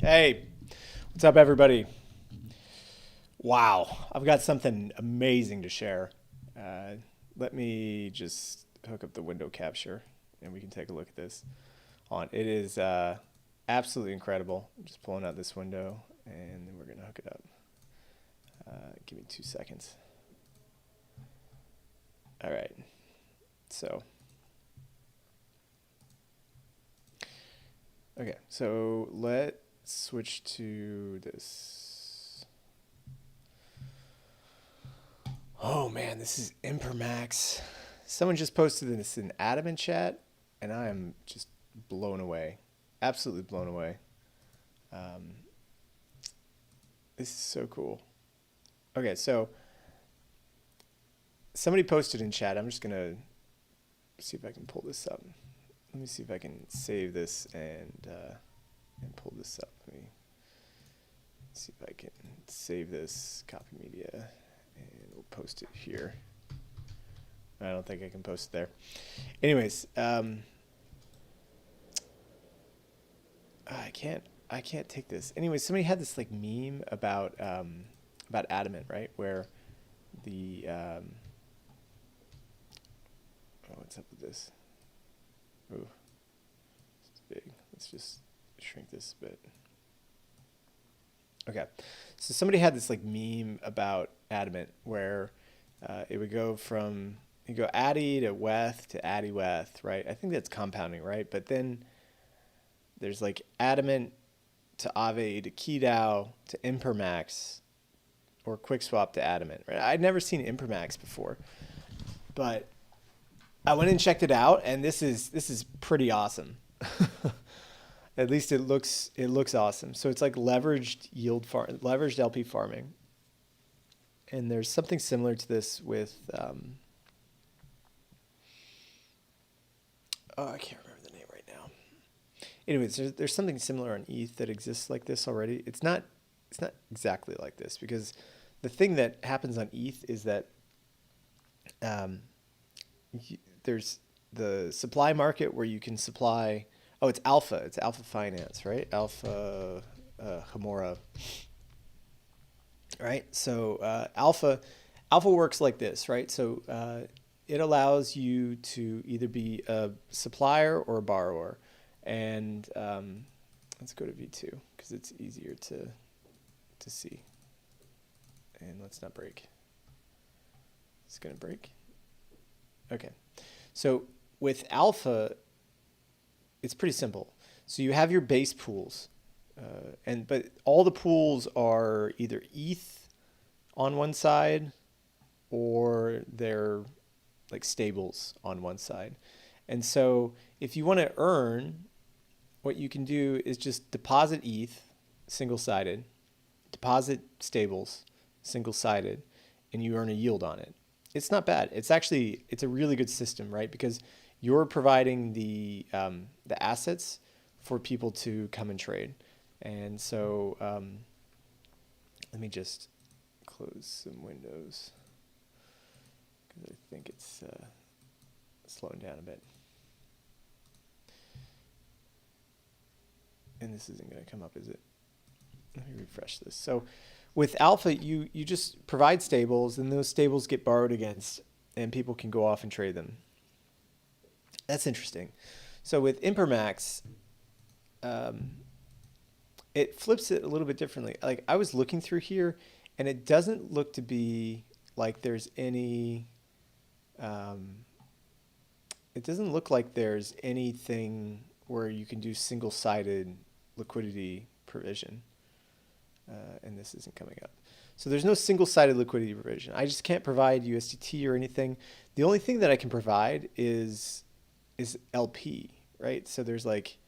Hey, what's up, everybody? Wow, I've got something amazing to share. Uh, Let me just hook up the window capture and we can take a look at this. On it is absolutely incredible. I'm just pulling out this window and then we're gonna hook it up. Give me 2 seconds. All right, so okay, so let's switch to this. Oh man, this is Impermax. Someone just posted this in Adamant chat, and I am just blown away. Absolutely blown away. Um, this is so cool. Okay, so somebody posted in chat. I'm just gonna see if I can pull this up. Let me see if I can save this and pull this up. Let me see if I can save this, copy media, and we'll post it here. I don't think I can post it there. Anyways, I can't take this. Anyways, somebody had this like meme about Adamant, right? Where the oh, what's up with this? Ooh, it's big. Let's just shrink this a bit. Okay, so somebody had this like meme about Adamant where it would go from you go addy to weth to addy weth, right? I think that's compounding, right? But then there's like Adamant to Aave to KeyDAO to Impermax or QuickSwap to Adamant, right? I'd never seen Impermax before, but I went and checked it out, and this is pretty awesome. At least it looks awesome. So it's like leveraged LP farming, and there's something similar to this with oh, I can't remember the name right now. Anyways, there's something similar on ETH that exists like this already. It's not exactly like this because the thing that happens on ETH is that um, there's the supply market where you can supply. Oh, it's Alpha. It's Alpha Finance, right? Alpha Hamora, right? So Alpha works like this, right? So it allows you to either be a supplier or a borrower, and let's go to V2 because it's easier to see. And let's not break. It's gonna break. Okay, so with Alpha, it's pretty simple. So you have your base pools, but all the pools are either ETH on one side or they're like stables on one side. And so if you want to earn, what you can do is just deposit ETH single-sided, deposit stables single-sided, and you earn a yield on it. It's not bad. It's a really good system, right? Because you're providing the assets for people to come and trade. And so let me just close some windows because I think it's slowing down a bit. And this isn't going to come up, is it? Let me refresh this. So with Alpha, you just provide stables, and those stables get borrowed against, and people can go off and trade them. That's interesting. So with Impermax, it flips it a little bit differently. Like I was looking through here, and it doesn't look to be like there's any. It doesn't look like there's anything where you can do single-sided liquidity provision, and this isn't coming up. So there's no single-sided liquidity provision. I just can't provide USDT or anything. The only thing that I can provide is LP, right? So there's like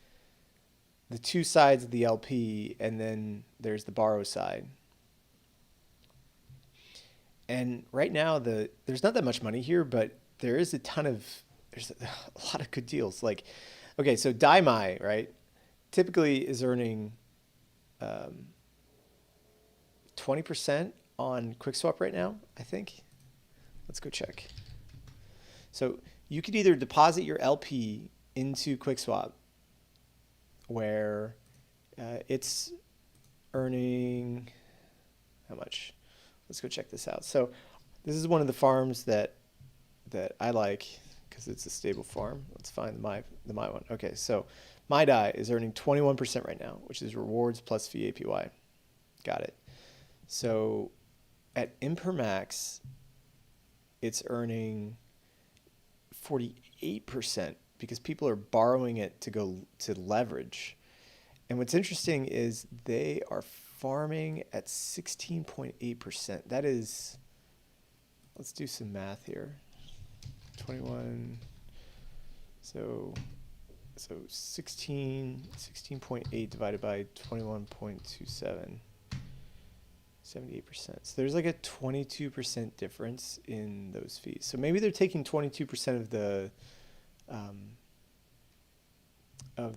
the two sides of the LP, and then there's the borrow side. And right now, there's not that much money here, but there's a lot of good deals. Like, okay, so Daimai, right, typically is earning 20% on QuickSwap right now, I think. Let's go check. So you could either deposit your LP into QuickSwap, where it's earning how much? Let's go check this out. So this is one of the farms that I like because it's a stable farm. Let's find the my one. Okay, so my DAI is earning 21% right now, which is rewards plus fee APY. Got it. So at Impermax, it's earning 48% because people are borrowing it to go to leverage. And what's interesting is they are farming at 16.8%. That is, let's do some math here. 21, so 16.8 divided by 21.27, 78%. So there's like a 22% difference in those fees. So maybe they're taking 22% of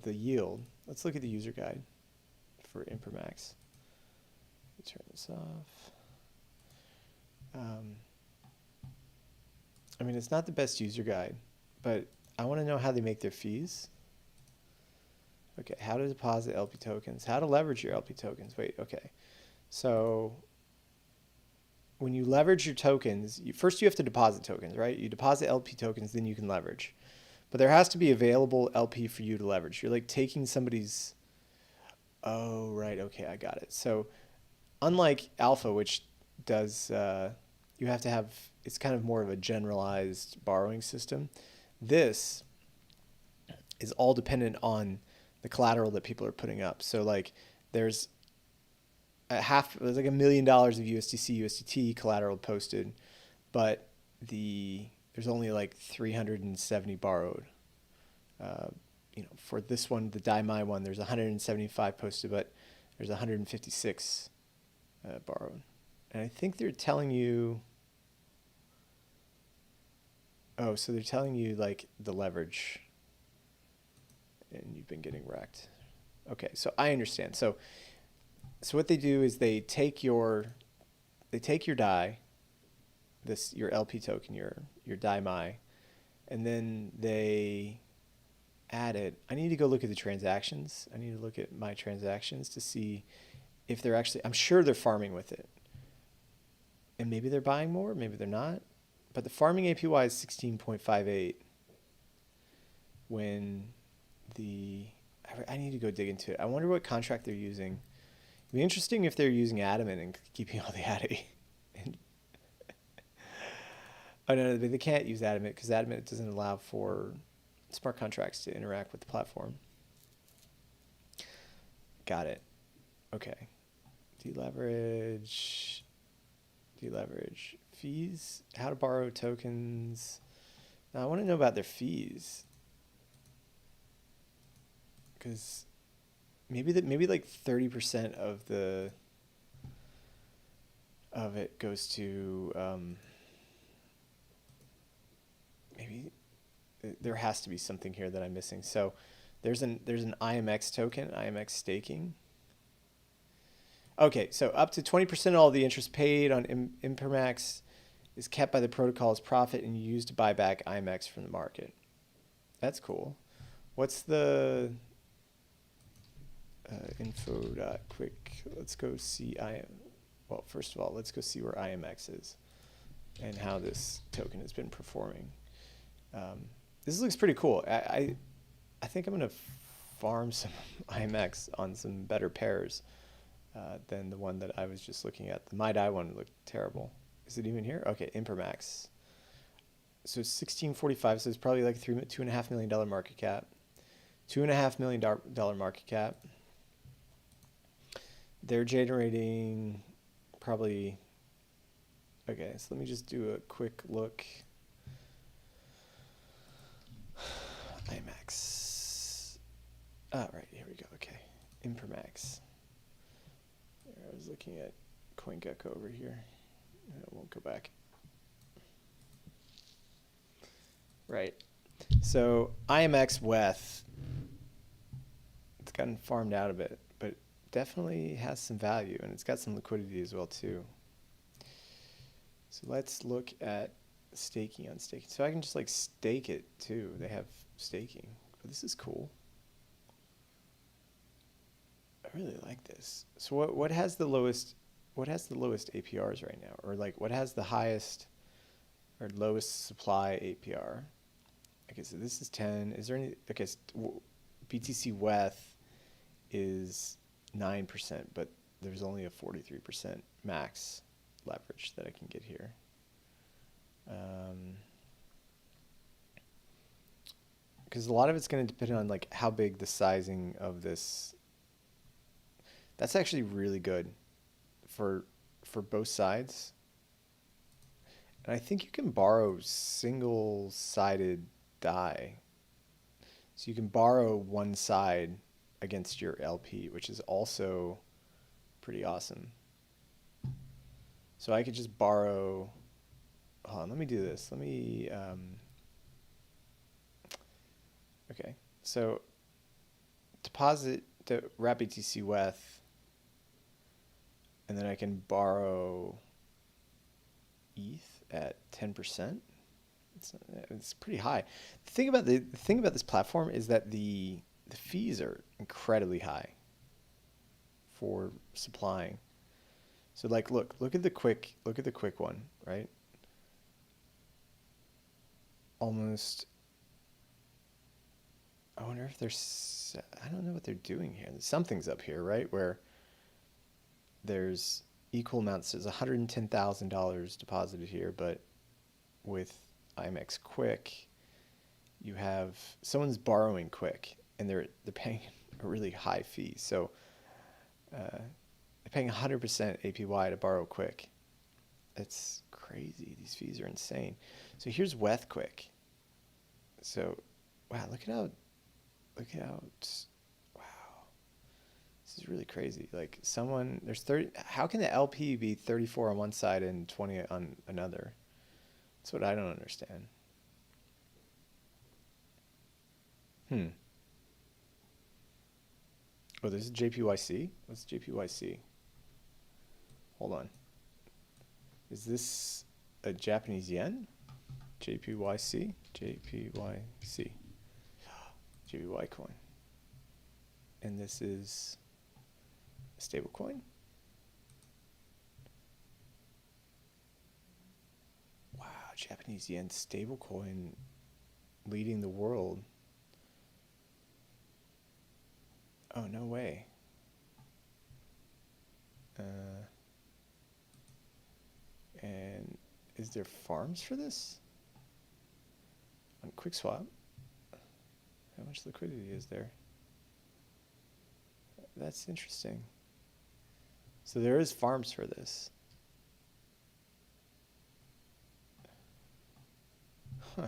the yield. Let's look at the user guide for Impermax. Let me turn this off. I mean, it's not the best user guide, but I want to know how they make their fees. Okay, how to deposit LP tokens, how to leverage your LP tokens. Wait, okay. So when you leverage your tokens, first you have to deposit tokens, right? You deposit LP tokens, then you can leverage. But there has to be available LP for you to leverage. You're like taking somebody's, oh, right, okay, I got it. So unlike Alpha, which does, you have to have, it's kind of more of a generalized borrowing system. This is all dependent on the collateral that people are putting up. So like there's like $1 million of USDC, USDT collateral posted, but there's only like 370 borrowed. For this one, the DaiMai one, there's 175 posted, but there's 156 borrowed. And I think they're telling you, oh, so they're telling you like the leverage, and you've been getting wrecked. Okay, so I understand. So what they do is they take your DAI, your LP token, your DaiMai, and then they add it. I need to go look at the transactions. I need to look at my transactions to see if they're actually, I'm sure they're farming with it. And maybe they're buying more, maybe they're not. But the farming APY is 16.58 when I need to go dig into it. I wonder what contract they're using. It'd be interesting if they're using Adamant and keeping all the ADA. Oh no, they can't use Adamant because Adamant doesn't allow for smart contracts to interact with the platform. Got it. Okay. Deleverage. Fees. How to borrow tokens. Now I want to know about their fees. Because maybe like 30% of it goes to maybe there has to be something here that I'm missing. So there's an IMX token, IMX staking. Okay, so up to 20% of all the interest paid on Impermax is kept by the protocol as profit and used to buy back IMX from the market. That's cool. What's the info.quick? Let's go see well, first of all, let's go see where IMX is and how this token has been performing. This looks pretty cool. I think I'm going to farm some IMX on some better pairs than the one that I was just looking at. The MyDai one looked terrible. Is it even here? Okay, Impermax. So 1645, so it's probably like $2.5 million market cap. $2.5 million market cap. They're generating probably, okay, so let me just do a quick look. IMAX. Oh, right, here we go, okay. Impermax. I was looking at CoinGecko over here. I won't go back. Right. So IMX WETH, it's gotten farmed out a bit, but definitely has some value, and it's got some liquidity as well too. So let's look at staking on staking. So I can just like stake it too. They have staking, but this is cool. I really like this. So what has the lowest APRs right now, or like what has the highest or lowest supply APR? Okay, so this is 10. Is there any? Okay, so BTC WETH is 9%, but there's only a 43% max leverage that I can get here. Because a lot of it's going to depend on like how big the sizing of this. That's actually really good for both sides. And I think you can borrow single-sided die. So you can borrow one side against your LP, which is also pretty awesome. So I could just borrow. Hold on, let me do this. Let me. Okay, so deposit the wrap BTC WETH, and then I can borrow ETH at 10%. It's pretty high. The thing about this platform is that the fees are incredibly high for supplying. So like look at the quick one, right? Almost. I wonder if there's, I don't know what they're doing here. Something's up here, right? Where there's equal amounts. There's $110,000 deposited here, but with IMX Quick, you have someone's borrowing Quick, and they're paying a really high fee. So they're paying 100% APY to borrow Quick. That's crazy. These fees are insane. So here's WETH Quick. So wow, look at how. Wow, this is really crazy. Like there's 30. How can the LP be 34 on one side and 20 on another? That's what I don't understand. Oh, this is JPYC. What's JPYC? Hold on. Is this a Japanese yen? JPYC. JPY coin. And this is a stable coin. Wow, Japanese yen stable coin leading the world. Oh, no way. And is there farms for this? On QuickSwap? How much liquidity is there? That's interesting. So there is farms for this. Huh.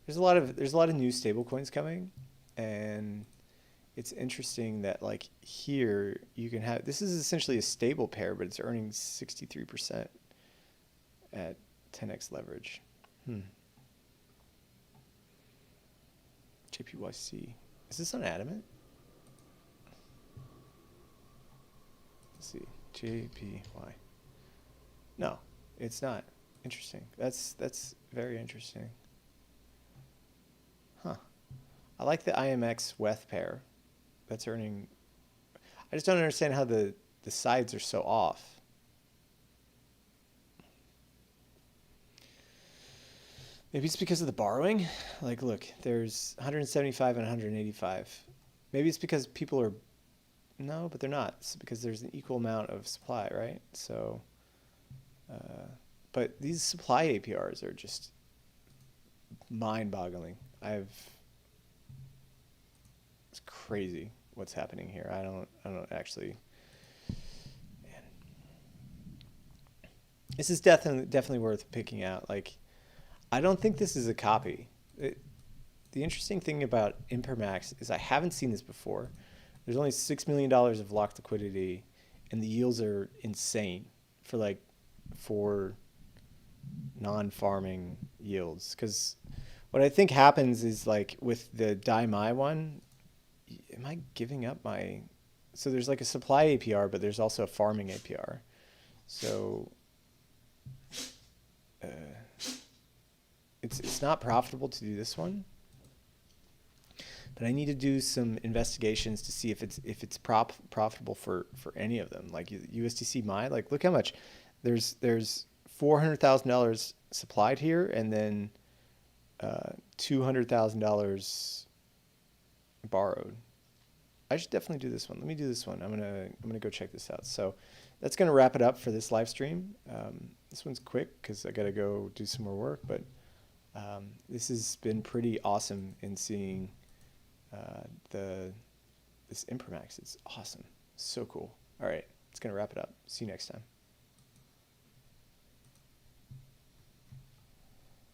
There's a lot of new stable coins coming, and it's interesting that like here you can have, this is essentially a stable pair, but it's earning 63% at 10x leverage. JPYC. Is this on Adamant? Let's see. JPY. No, it's not. Interesting. That's very interesting. Huh. I like the IMX WETH pair. That's earning. I just don't understand how the sides are so off. Maybe it's because of the borrowing. Like, look, there's 175 and 185. Maybe it's because people are, no, but they're not. It's because there's an equal amount of supply, right? So, but these supply APRs are just mind-boggling. It's crazy what's happening here. I don't actually. Man. This is definitely worth picking out. Like, I don't think this is a copy. The interesting thing about Impermax is I haven't seen this before. There's only $6 million of locked liquidity, and the yields are insane for non-farming yields. Because what I think happens is like with the DaiMai one, am I giving up my? So there's like a supply APR, but there's also a farming APR. So. It's not profitable to do this one. but I need to do some investigations to see if it's profitable for any of them. Like USDC My, like look how much there's $400,000 supplied here, and then $200,000 borrowed. I should definitely do this one. Let me do this one. I'm gonna go check this out. So that's gonna wrap it up for this live stream. This one's quick because I gotta go do some more work, but this has been pretty awesome in seeing this Impermax. It's awesome. So cool. All right, it's gonna wrap it up. See you next time.